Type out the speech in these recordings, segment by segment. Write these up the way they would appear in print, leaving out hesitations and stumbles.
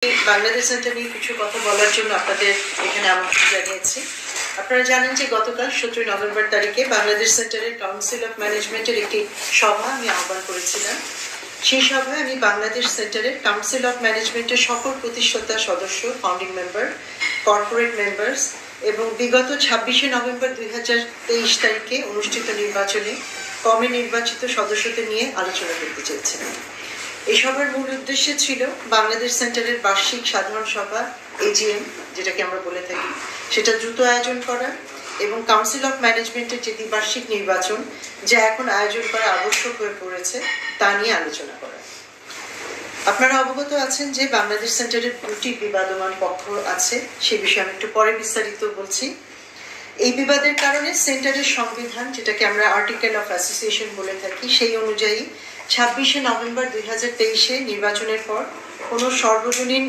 Bangladesh centre নিয়ে কিছু কথা বলার জন্য আপনাদের এখানে আমন্ত্রণ জানিয়েছি। আপনারা জানেন যে গতকাল 17 নভেম্বর তারিখে বাংলাদেশ সেন্টারের কাউন্সিল অফ ম্যানেজমেন্টের একটি সভা আমি আহ্বান করেছিলাম। সেই সভায় আমি বাংলাদেশ সেন্টারের কাউন্সিল অফ ম্যানেজমেন্টের সকল প্রতিষ্ঠাতা সদস্য, ফাউন্ডিং মেম্বার, কর্পোরেট মেম্বার্স এবং বিগত 26 নভেম্বর 2023 তারিখে অনুষ্ঠিত নির্বাচনে কমে নির্বাচিত সদস্যদের নিয়ে আলোচনা করতে চেয়েছিলাম। এই সভার মূল উদ্দেশ্য ছিল বাংলাদেশ সেন্টারের বার্ষিক সাধারণ সভা এজিএম, যেটাকে আমরা বলে থাকি, সেটা দ্রুত আয়োজন করা এবং কাউন্সিল অফ ম্যানেজমেন্টের যে দ্বিবার্ষিক নির্বাচন যা এখন আয়োজন করা আবশ্যক হয়ে পড়েছে তা নিয়ে আলোচনা করা। আপনারা অবগত আছেন যে বাংলাদেশ সেন্টারের দুটি বিবাদমান পক্ষ আছে, সে বিষয়ে আমি একটু পরে বিস্তারিত বলছি। এই বিবাদের কারণে সেন্টারের সংবিধান, যেটাকে আমরা আর্টিকেল অফ অ্যাসোসিয়েশন বলে থাকি, সেই অনুযায়ী 26 নভেম্বর 2023 নির্বাচনের পর কোনো সর্বজনীন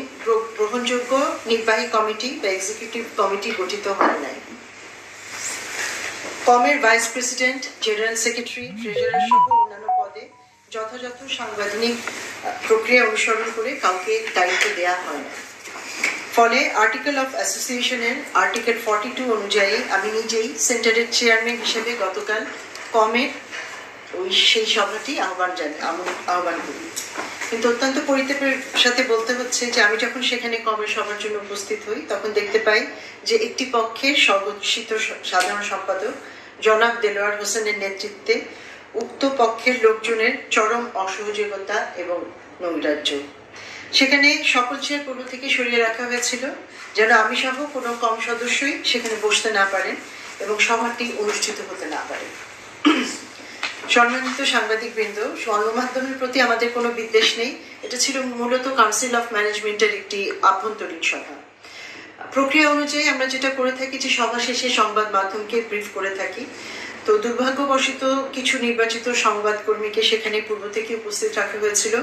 গ্রহণযোগ্য নির্বাহী কমিটি বা এক্সিকিউটিভ কমিটি গঠিত হয় নাই। কমের vice president, general secretary, treasurer সহ অন্যান্য পদে যথাযথ সাংবিধানিক প্রক্রিয়া অনুসরণ করে কাউকে দায়িত্ব দেওয়া হয় না। ফলে আর্টিকেল অফ অ্যাসোসিয়েশনের আর্টিকেল 42 অনুযায়ী আমি নিজেই সেন্টারের চেয়ারম্যান হিসেবে গতকাল কমের সেই সভাটি আহ্বান করি। কিন্তু অত্যন্ত পরিতাপের সাথে বলতে হচ্ছে যে আমি যখন সেখানে কমের সভার জন্য উপস্থিত হই তখন দেখতে পাই যে একটি পক্ষের স্বঘোষিত সাধারণ সম্পাদক জনাব দেলোয়ার হোসেনের নেতৃত্বে উক্ত পক্ষের লোকজনের চরম অসহযোগিতা এবং নৈরাজ্য। সেখানে সকল চেয়ার পূর্ব থেকে সরিয়ে রাখা হয়েছিল যেন আমি সহ কোনো কম সদস্যই সেখানে বসতে না পারেন এবং সভাটি অনুষ্ঠিত হতে না পারে। সম্মানিত সাংবাদিকবৃন্দ, গণমাধ্যমের প্রতি আমাদের কোনো বিদ্বেষ নেই। এটা ছিল মূলত কাউন্সিল অফ ম্যানেজমেন্টের একটি আভ্যন্তরীণ সভা। প্রক্রিয়া অনুযায়ী আমরা যেটা করে থাকি যে সভা শেষে সংবাদ মাধ্যমকে ব্রিফ করে থাকি। তো দুর্ভাগ্যবশত কিছু নির্বাচিত সংবাদকর্মীকে সেখানে পূর্ব থেকে উপস্থিত রাখা হয়েছিল।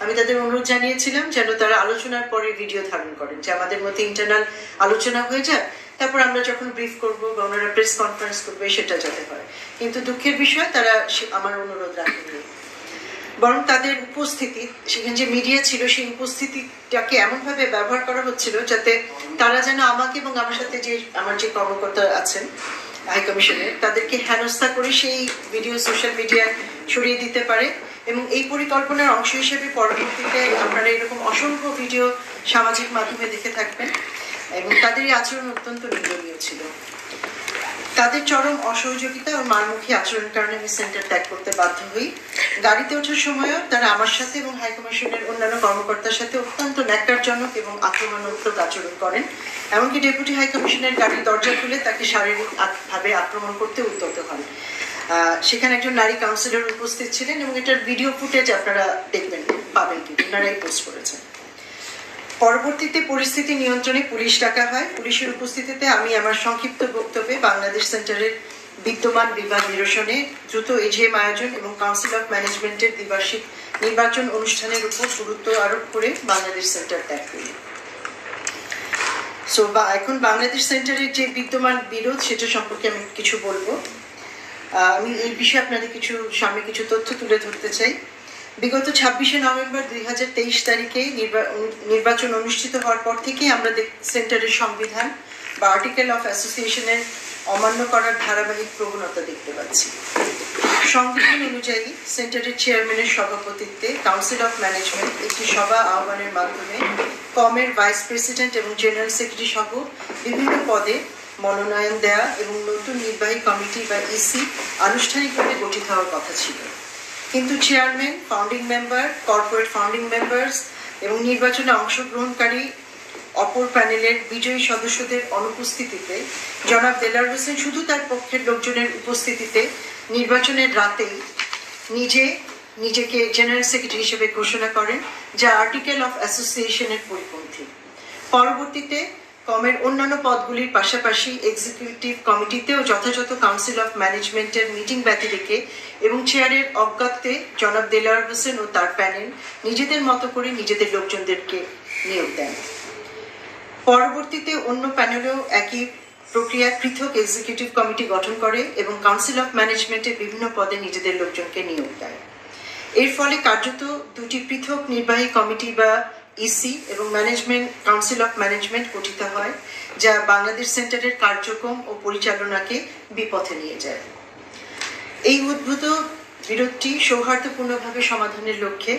আমি তাদের অনুরোধ জানিয়েছিলাম যেন তারা আলোচনার পরে ভিডিও ধারণ করেন, যে আমাদের মধ্যে ইন্টারনাল আলোচনা হয়ে যায়, তারপর আমরা যখন ব্রিফ করবো বা ওনারা প্রেস কনফারেন্স করবে সেটা যাতে হয়। কিন্তু দুঃখের বিষয় তারা আমার অনুরোধ রাখেননি, বরং তাদের উপস্থিতি, সেখানে যে মিডিয়া ছিল সেই উপস্থিতিটাকে এমনভাবে ব্যবহার করা হচ্ছিল যাতে তারা যেন আমাকে এবং আমার সাথে যে আমার যে কর্মকর্তা আছেন হাই কমিশনের তাদেরকে হেনস্থা করে সেই ভিডিও সোশ্যাল মিডিয়ায় ছড়িয়ে দিতে পারে। এবং এই পরিকল্পনার অংশ হিসেবে পরবর্তীতে আপনারা এরকম অসংখ্য ভিডিও সামাজিক মাধ্যমে দেখে থাকবেন এবং তাদের এই আচরণ অত্যন্ত নিন্দনীয় ছিল। তাদের চরম অসহযোগিতা ও মারমুখী আচরণের কারণে আমি সেন্টার ত্যাগ করতে বাধ্য হই। গাড়িতে ওঠার সময়ও তারা আমার সাথে এবং হাই কমিশনের অন্যান্য কর্মকর্তার সাথে অত্যন্ত ন্যাক্কারজনক এবং আক্রমণাত্মক আচরণ করেন। এমনকি ডেপুটি হাই কমিশনের গাড়ির দরজা খুলে তাকে শারীরিক ভাবে আক্রমণ করতে উদ্যত হন। সেখানে একজন নারী কাউন্সিলর উপস্থিত ছিলেন এবং এটার ভিডিও ফুটেজ আপনারা দেখবেন, পাবেন, কিন্তু ওনারাই পোস্ট করেছেন। পরবর্তীতে পরিস্থিতি নিয়ন্ত্রণে পুলিশ ডাকা হয়। পুলিশের উপস্থিতিতে আমি আমার সংক্ষিপ্ত বক্তব্যে বাংলাদেশ সেন্টারের বিদ্যমান বিবাদ নিরসনে দ্রুত এজিএম আয়োজন এবং কাউন্সিল অফ ম্যানেজমেন্টের দ্বিবার্ষিক নির্বাচন অনুষ্ঠানের উপর গুরুত্ব আরোপ করে বাংলাদেশ সেন্টার ত্যাগ করি। এখন বাংলাদেশ সেন্টারের যে বিদ্যমান বিরোধ সেটা সম্পর্কে আমি কিছু বলবো। আমি এই বিষয়ে আপনাদের সামনে কিছু তথ্য তুলে ধরতে চাই। বিগত 26 নভেম্বর 2023 তারিখে নির্বাচন অনুষ্ঠিত হওয়ার পর থেকে আমরা সেন্টারের সংবিধান বা আর্টিকেল অফ অ্যাসোসিয়েশনের অমান্য করার ধারাবাহিক প্রবণতা দেখতে পাচ্ছি। সংবিধান অনুযায়ী সেন্টারের চেয়ারম্যানের সভাপতিত্বে কাউন্সিল অফ ম্যানেজমেন্ট একটি সভা আহ্বানের মাধ্যমে কমের ভাইস প্রেসিডেন্ট এবং জেনারেল সেক্রেটারি সহ বিভিন্ন পদে মনোনয়ন দেয়া এবং নতুন নির্বাহী কমিটি বা ইসি আনুষ্ঠানিকভাবে গঠিত হওয়ার কথা ছিল। কিন্তু chairman, founding member, corporate founding members এবং নির্বাচনে অংশগ্রহণকারী অপর প্যানেলের বিজয়ী সদস্যদের অনুপস্থিতিতে জনাব দেলোয়ার হোসেন শুধু তার পক্ষের লোকজনের উপস্থিতিতে নির্বাচনের রাতেই নিজেকে জেনারেল সেক্রেটারি হিসেবে ঘোষণা করেন, যা আর্টিকেল অফ অ্যাসোসিয়েশনের পরিপন্থী। পরবর্তীতে কমের অন্যান্য পদগুলির পাশাপাশি এক্সিকিউটিভ কমিটিতেও যথাযথ কাউন্সিল অফ ম্যানেজমেন্টের মিটিং ব্যতি রেখে এবং চেয়ারের অজ্ঞাতে জনাব দেলোয়ার হোসেন ও তার প্যানেল নিজেদের মতো করে নিজেদের লোকজনদেরকে নিয়োগ দেন। পরবর্তীতে অন্য প্যানেলও একই প্রক্রিয়া পৃথক এক্সিকিউটিভ কমিটি গঠন করে এবং কাউন্সিল অফ ম্যানেজমেন্টের বিভিন্ন পদে নিজেদের লোকজনকে নিয়োগ দেয়। এর ফলে কার্যত দুটি পৃথক নির্বাহী কমিটি বা ইসি এবং ম্যানেজমেন্ট কাউন্সিল অফ ম্যানেজমেন্ট গঠিত হয়, যা বাংলাদেশ সেন্টারের কার্যক্রম ও পরিচালনাকে বিপথে নিয়ে যায়। এই উদ্ভূত বিরোধটি সৌহার্দ্যপূর্ণভাবে সমাধানের লক্ষ্যে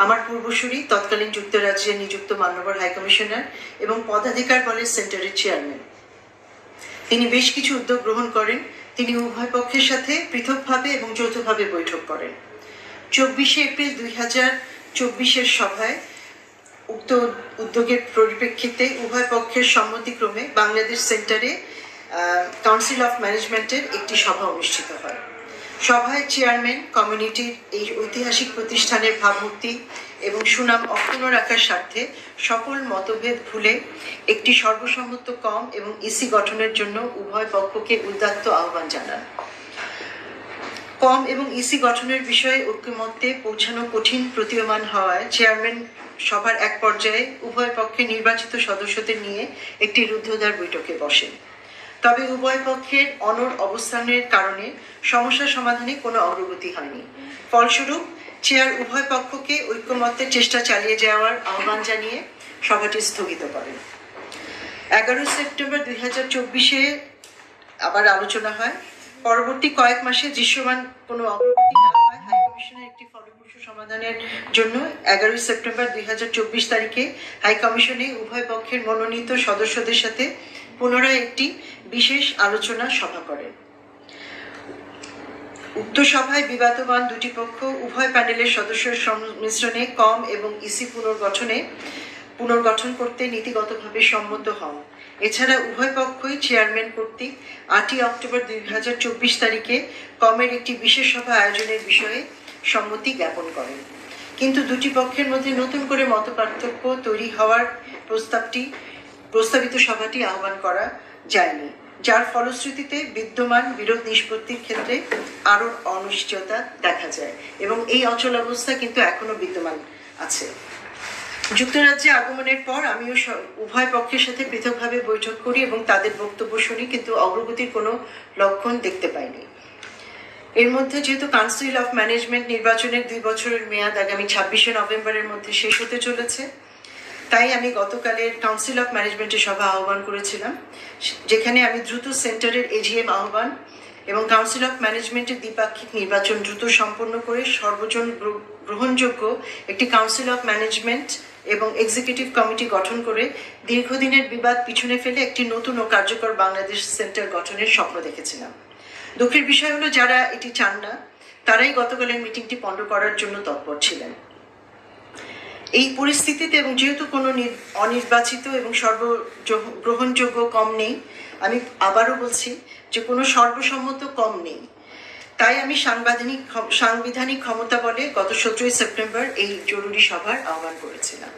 আমার পূর্বসূরি তৎকালীন যুক্তরাজ্যে নিযুক্ত মান্যবর হাইকমিশনার এবং পদাধিকার বলের সেন্টারের চেয়ারম্যান, তিনি বেশ কিছু উদ্যোগ গ্রহণ করেন। তিনি উভয় পক্ষের সাথে পৃথকভাবে এবং যৌথভাবে বৈঠক করেন। 24 এপ্রিল 2024 সভায় উক্ত উদ্যোগের পরিপ্রেক্ষিতে উভয় পক্ষের সম্মতিক্রমে বাংলাদেশ সেন্টারে কাউন্সিল অফ ম্যানেজমেন্টের একটি সভা অনুষ্ঠিত হয়। সভায় চেয়ারম্যান কমিউনিটির এই ঐতিহাসিক প্রতিষ্ঠানের ভাবমূর্তি এবং সুনাম অক্ষুণ্ণ রাখার স্বার্থে সকল মতভেদ ভুলে একটি সর্বসম্মত কম এবং ইসি গঠনের জন্য উভয় পক্ষকে উদাত্ত আহ্বান জানান। কম এবং ইসি গঠনের বিষয়ে ঐক্যমত্যে পৌঁছানো কঠিন প্রতীয়মান হওয়ায় চেয়ারম্যান সভার এক পর্যায়ে উভয় পক্ষে নির্বাচিত সদস্যদের নিয়ে একটি রুদ্ধদ্বার বৈঠকে বসেন। তবে উভয় পক্ষের অনড় অবস্থানের কারণে সমস্যা সমাধানে কোনো অগ্রগতি হয়নি। ফলস্বরূপ চেয়ার উভয় পক্ষকে ঐক্যমত্যের চেষ্টা চালিয়ে যাওয়ার আহ্বান জানিয়ে সভাটি স্থগিত করেন। 11 সেপ্টেম্বর 2024 আবার আলোচনা হয়। পরবর্তী কয়েক মাসে দৃশ্যমান কোনো অগ্রগতি না হয় হাইকমিশনের একটি ফলপ্রসূ সমাধানের জন্য 11 সেপ্টেম্বর 2024 তারিখে হাইকমিশনে উভয় পক্ষের মনোনীত সদস্যদের সাথে পুনরায় একটি বিশেষ আলোচনা সভা করেন। উক্ত সভায় বিবাদমান দুটি পক্ষ উভয় প্যানেলের সদস্যের সংমিশ্রণে কম এবং ইসি পুনর্গঠন করতে নীতিগতভাবে সম্মত হন। এছাড়া উভয় পক্ষই চেয়ারম্যান কর্তৃক 8 অক্টোবর 2024 তারিখে কমের একটি বিশেষ সভা আয়োজনের বিষয়ে সম্মতি জ্ঞাপন করেন। কিন্তু দুটি পক্ষের মধ্যে নতুন করে মতপার্থক্য তৈরি হওয়ার প্রস্তাবিত সভাটি আহ্বান করা যায়নি, যার ফলশ্রুতিতে বিদ্যমান বিরোধ নিষ্পত্তির ক্ষেত্রে আরো অনিশ্চয়তা দেখা যায় এবং এই অচলাবস্থা কিন্তু এখনো বিদ্যমান আছে। যুক্তরাজ্যে আগমনের পর আমিও উভয় পক্ষের সাথে পৃথকভাবে বৈঠক করি এবং তাদের বক্তব্য শুনি, কিন্তু অগ্রগতির কোনো লক্ষণ দেখতে পাইনি। এর মধ্যে যেহেতু কাউন্সিল অফ ম্যানেজমেন্ট নির্বাচনের 2 বছরের মেয়াদ আগামী 26 নভেম্বরের মধ্যে শেষ হতে চলেছে, তাই আমি গতকালের কাউন্সিল অফ ম্যানেজমেন্টের সভা আহ্বান করেছিলাম, যেখানে আমি দ্রুত সেন্টারের এজিএম আহ্বান এবং কাউন্সিল অফ ম্যানেজমেন্টের দ্বিপাক্ষিক নির্বাচন দ্রুত সম্পন্ন করে সর্বজন গ্রহণযোগ্য একটি কাউন্সিল অফ ম্যানেজমেন্ট এবং এক্সিকিউটিভ কমিটি গঠন করে দীর্ঘদিনের বিবাদ পিছনে ফেলে একটি নতুন ও কার্যকর বাংলাদেশ সেন্টার গঠনের স্বপ্ন দেখেছিলাম। দুঃখের বিষয় হলো, যারা এটি চান না তারাই গতকালের মিটিংটি পণ্ড করার জন্য তৎপর ছিলেন। এই পরিস্থিতিতে এবং যেহেতু কোনো অনির্বাচিত এবং সর্বগ্রহণযোগ্য কম নেই, আমি আবারও বলছি যে কোনো সর্বসম্মত কম নেই, তাই আমি সাংবিধানিক ক্ষমতা বলে গত 17 সেপ্টেম্বর এই জরুরি সভার আহ্বান করেছিলাম।